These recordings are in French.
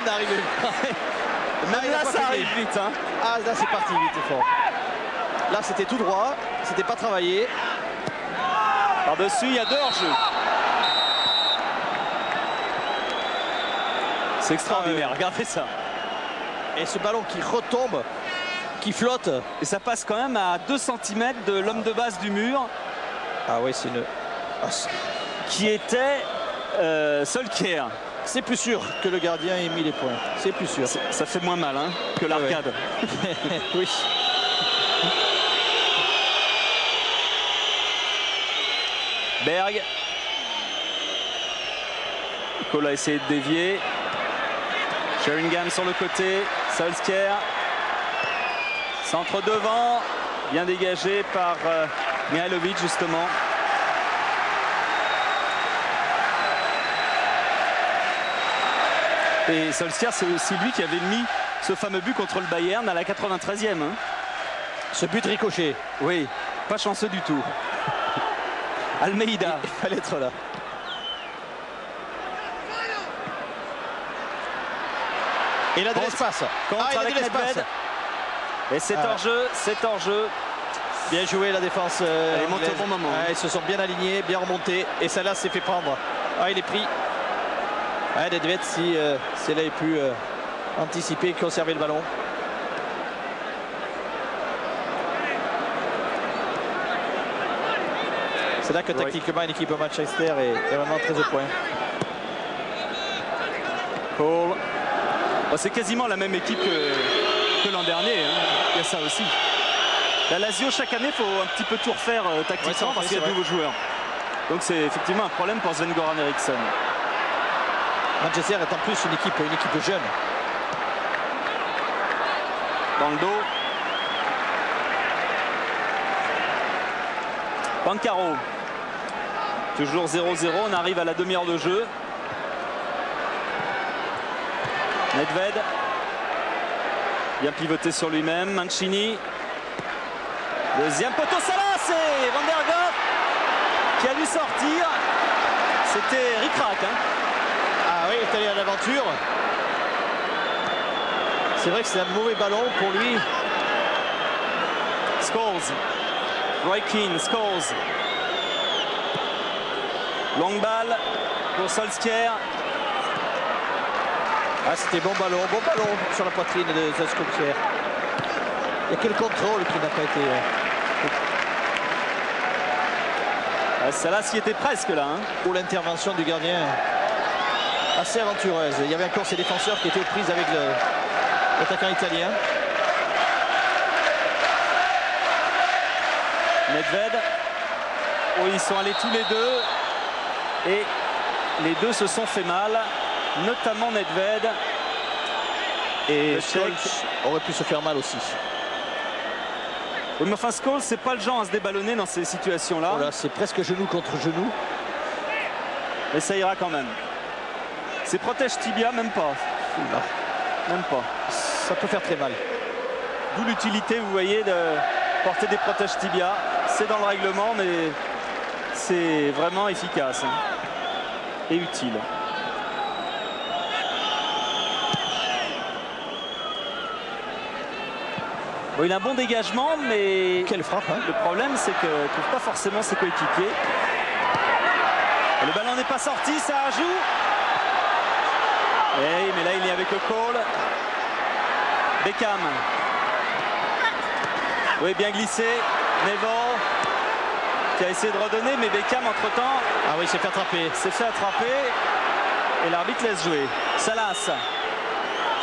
n'arrivait pas. Même là, ça arrive vite. Hein. Ah, là, c'est parti vite et fort. Là, c'était tout droit. C'était pas travaillé. Par-dessus, il y a 2 hors-jeu. C'est extraordinaire, regardez ça. Et ce ballon qui retombe, qui flotte. Et ça passe quand même à 2 cm de l'homme de base du mur. Ah oui, c'est une... qui était Solskjaer. C'est plus sûr que le gardien ait mis les points. C'est plus sûr. Ça fait moins mal hein, que l'arcade. Ouais. Oui. Berg. Cole a essayé de dévier. Sheringham sur le côté. Solskjaer. Centre devant. Bien dégagé par Mihailovic justement. Et Solskjaer, c'est aussi lui qui avait mis ce fameux but contre le Bayern à la 93e. Hein. Ce but ricochet. Oui, pas chanceux du tout. Almeida. Il fallait être là. Et il a de l'espace. Contre avec Nedved. Et c'est hors jeu, c'est hors jeu. Bien joué la défense. Elle est montée au bon moment. Ils se sont bien alignés, bien remontés. Et Salah s'est fait prendre. Ah, il est pris. Ah, Nedved, si là il pu anticiper, conserver le ballon. C'est là que tactiquement une équipe Manchester est vraiment très au point. Cole. Bon, c'est quasiment la même équipe que l'an dernier. Hein. Il y a ça aussi. La Lazio, chaque année, il faut un petit peu tout refaire tactiquement parce qu'il y a de nouveaux joueurs. Donc c'est effectivement un problème pour Sven-Goran Eriksson. Manchester est en plus une équipe jeune. Dans le dos. Pancaro. Toujours 0-0, on arrive à la demi-heure de jeu. Nedved. Bien pivoté sur lui-même. Mancini. Deuxième poteau, Salah, c'est Van der Gaag qui a dû sortir. C'était ric-rac. Hein. Ah oui, il est allé à l'aventure. C'est vrai que c'est un mauvais ballon pour lui. Scholes. Roy Keane, Scholes. Longue balle pour Solskjaer. Ah, c'était bon ballon sur la poitrine de Solskjaer. Il y a quel contrôle qui n'a pas été... Salah s'y était presque là. Hein. Pour l'intervention du gardien, assez aventureuse. Il y avait encore ses défenseurs qui étaient aux prises avec l'attaquant italien. Nedved. Oh, ils sont allés tous les deux. Et les deux se sont fait mal. Notamment Nedved. Et Scholes aurait pu se faire mal aussi. Oui, mais enfin, Scholes, c'est pas le genre à se déballonner dans ces situations-là. Voilà, c'est presque genou contre genou. Mais ça ira quand même. C'est protège tibia, même pas. Oula. Même pas. Ça peut faire très mal. D'où l'utilité, vous voyez, de porter des protèges tibia. C'est dans le règlement, mais c'est vraiment efficace hein, et utile. Bon, il a un bon dégagement, mais quelle frappe hein. Le problème, c'est qu'il ne trouve pas forcément ses coéquipiers. Le ballon n'est pas sorti, ça joue. Et, mais là, il est avec le call. Beckham. Oui, bien glissé. Neville qui a essayé de redonner, mais Beckham, entre-temps... Ah oui, il s'est fait attraper. S'est fait attraper. Et l'arbitre laisse jouer. Salas.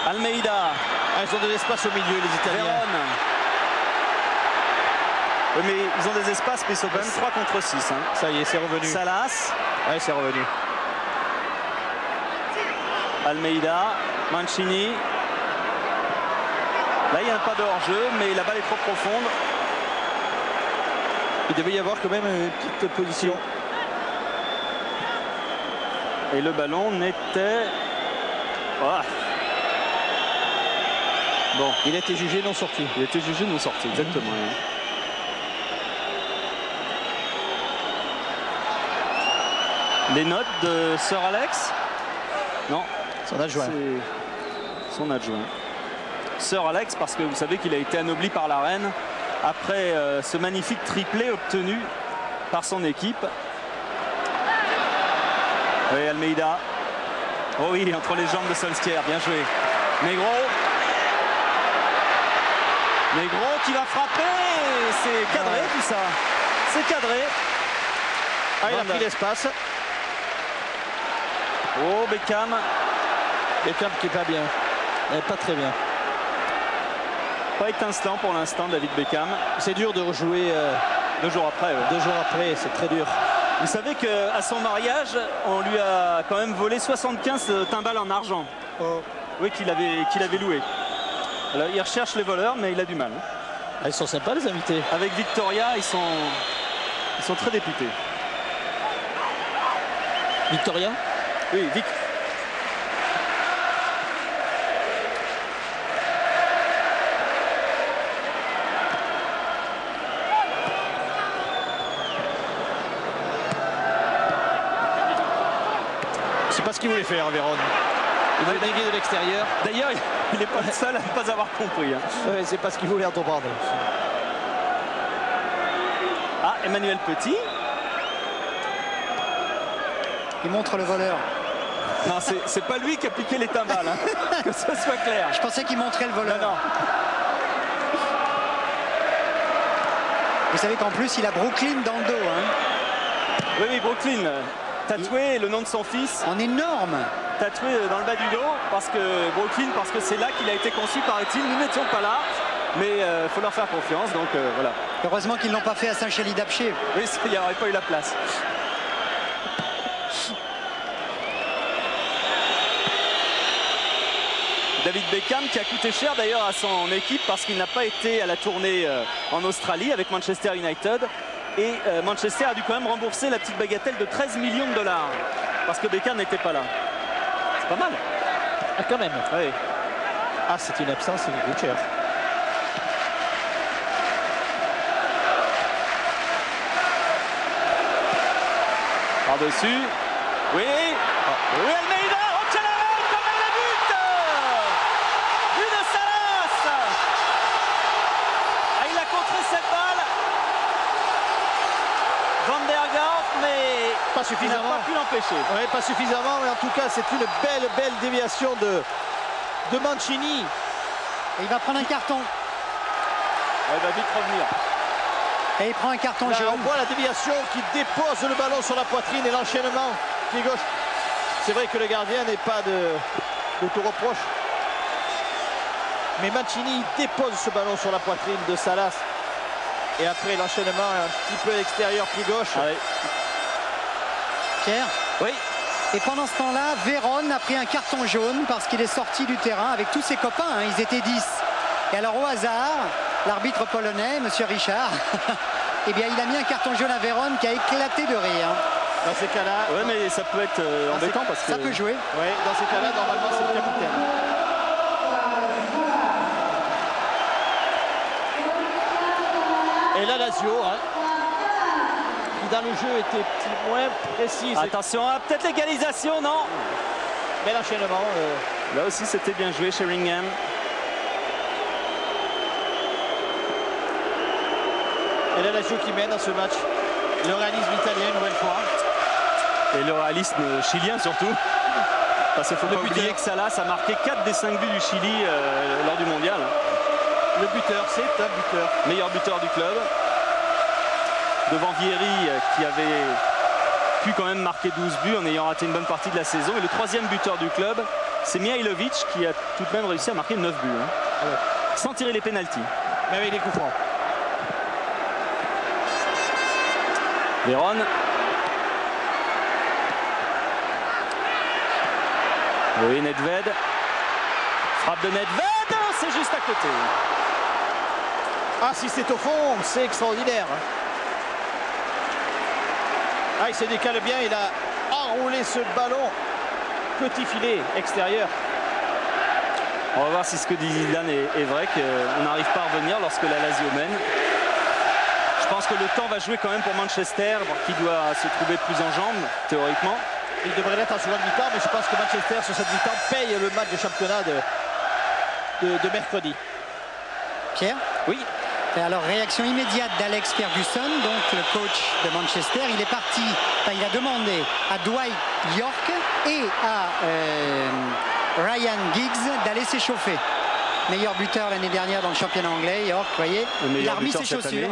Almeida. Ah, ils ont de l'espace au milieu, les Italiens. Vérone. Oui, mais ils ont des espaces, mais ils sont quand même 3 contre 6. Hein. Ça y est, c'est revenu. Salas. Ouais, c'est revenu. Almeida. Mancini. Là, il n'y a pas de hors-jeu, mais la balle est trop profonde. Il devait y avoir quand même une petite position. Et le ballon n'était... Ah. Bon, il a été jugé non sorti. Il a été jugé non sorti, exactement. Les notes de Sir Alex? Non. Son adjoint. son adjoint. Sir Alex, parce que vous savez qu'il a été anobli par la reine après ce magnifique triplé obtenu par son équipe. Oui, Almeida. Oh oui, entre les jambes de Solskjaer, bien joué. Negro. Negro qui va frapper. C'est cadré tout ça. C'est cadré. Ah, il a pris l'espace. Oh, Beckham. Beckham qui est pas bien. Pas très bien. Pas étincelant pour l'instant, David Beckham. C'est dur de rejouer 2 jours après. Ouais. 2 jours après, c'est très dur. Vous savez qu'à son mariage, on lui a quand même volé 75 timbales en argent. Oh. Oui, qu'il avait loué. Alors, il recherche les voleurs, mais il a du mal. Ah, ils sont sympas les invités. Avec Victoria, ils sont très députés. Victoria? Oui, Vic. C'est pas ce qu'il voulait faire, Vérone. Il voulait déguer de l'extérieur. D'ailleurs, il n'est pas le seul à ne pas avoir compris. Hein. Ouais, c'est pas ce qu'il voulait entreprendre. Ah, Emmanuel Petit. Il montre le voleur. Non, c'est pas lui qui a piqué les timbales, hein. Que ce soit clair. Je pensais qu'il montrait le voleur. Non, non. Vous savez qu'en plus, il a Brooklyn dans le dos. Hein. Oui, oui, Brooklyn. Tatoué le nom de son fils. En énorme. Tatoué dans le bas du dos, parce que Brooklyn, parce que c'est là qu'il a été conçu, paraît-il. Nous n'étions pas là, mais il faut leur faire confiance, donc voilà. Heureusement qu'ils ne l'ont pas fait à Saint-Chély-d'Apcher. Oui, il n'y aurait pas eu la place. David Beckham qui a coûté cher d'ailleurs à son équipe parce qu'il n'a pas été à la tournée en Australie avec Manchester United. Et Manchester a dû quand même rembourser la petite bagatelle de 13 millions de dollars parce que Beckham n'était pas là. C'est pas mal. Ah, quand même. Oui. Ah, c'est une absence, c'est une coûte cher. Par-dessus. Oui. Oui, Almeida. Oh, quel arrêt, comme elle but. But de Salas. Ah, il a contré cette balle. Van der Garf, mais Pas il n'a suffisamment. pas pu l'empêcher. Oui, pas suffisamment, mais en tout cas, c'est une belle déviation de Mancini. Et il va prendre un carton. Il va vite revenir. Et il prend un carton Là, on jaune. voit la déviation qui dépose le ballon sur la poitrine et l'enchaînement pied gauche. C'est vrai que le gardien n'est pas d'auto-reproche. Mais Mancini dépose ce ballon sur la poitrine de Salas. Et après l'enchaînement un petit peu extérieur pied gauche. Ah oui. Pierre. Oui. Et pendant ce temps-là, Vérone a pris un carton jaune parce qu'il est sorti du terrain avec tous ses copains. Hein, ils étaient 10. Et alors au hasard, l'arbitre polonais, monsieur Richard, eh bien il a mis un carton jaune à Vérone qui a éclaté de rire. Dans ces cas-là, Ouais, mais ça peut être embêtant parce que Ça peut jouer. ouais, dans ces cas-là, normalement c'est le capitaine. Et là, Lazio, hein, qui dans le jeu était moins précis. attention, hein, peut-être l'égalisation, non? Mais l'enchaînement. Là aussi, c'était bien joué, Sheringham. Et là, Lazio qui mène dans ce match. Le réalisme italien, une nouvelle fois. Et le réalisme chilien surtout. Parce qu'il ne faut Le pas buteur. oublier que Salas a marqué 4 des 5 buts du Chili lors du mondial. Le buteur, c'est un buteur. Meilleur buteur du club. Devant Vieri qui avait pu quand même marquer 12 buts en ayant raté une bonne partie de la saison. Et le troisième buteur du club, c'est Mihailovic qui a tout de même réussi à marquer 9 buts. Hein, Ah ouais. sans tirer les pénaltys. Mais avec les coups francs. Vérone. Oui, Nedved. Frappe de Nedved, c'est juste à côté. Ah, si c'est au fond, c'est extraordinaire. Ah, il se décale bien, il a enroulé ce ballon. Petit filet extérieur. On va voir si ce que dit Zidane est vrai, qu'on n'arrive pas à revenir lorsque la Lazio mène. Je pense que le temps va jouer quand même pour Manchester, qui doit se trouver plus en jambes, théoriquement. Il devrait l'être en seconde mi-temps, mais je pense que Manchester, sur cette mi-temps, paye le match de championnat de mercredi. Pierre? Oui. Et alors, réaction immédiate d'Alex Ferguson, donc le coach de Manchester. Il est parti, il a demandé à Dwight York et à Ryan Giggs d'aller s'échauffer. Meilleur buteur l'année dernière dans le championnat anglais, York, vous voyez. Il a remis ses chaussures.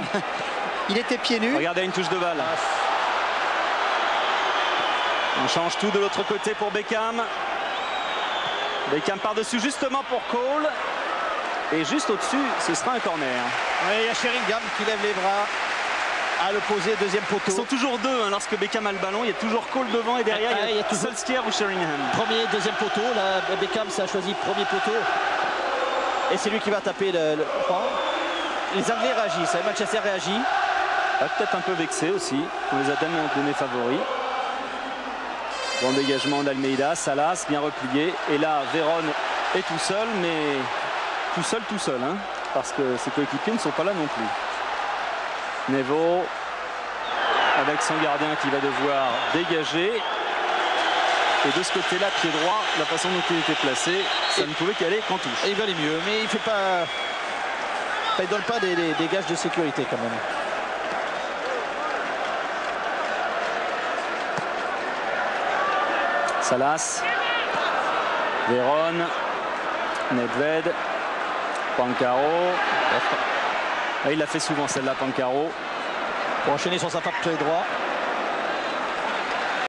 Il était pieds nus. Regardez, une touche de balle. On change tout de l'autre côté pour Beckham. Beckham par-dessus justement pour Cole. Et juste au-dessus, ce sera un corner. Oui, il y a Sheringham qui lève les bras à l'opposé, deuxième poteau. Ils sont toujours deux hein, lorsque Beckham a le ballon. Il y a toujours Cole devant et derrière il y a Solskjaer ou Sheringham. Premier, deuxième poteau. Là, Beckham ça a choisi premier poteau. Et c'est lui qui va taper le point. Les Anglais réagissent. Manchester réagit. Peut-être un peu vexé aussi. On les a tellement donné favoris. Bon dégagement d'Almeida. Salas bien replié. Et là, Veron est tout seul, mais tout seul. Hein, parce que ses coéquipiers ne sont pas là non plus. Nevo avec son gardien qui va devoir dégager. Et de ce côté-là, pied droit, la façon dont il était placé, ça ne pouvait qu'aller qu'en touche. Et il va aller mieux, mais il fait pas. Il donne pas des gages de sécurité quand même. Salas, Veron, Nedved, Pancaro. Ah, Il l'a fait souvent celle-là, Pancaro. Pour enchaîner sur sa frappe pied droit.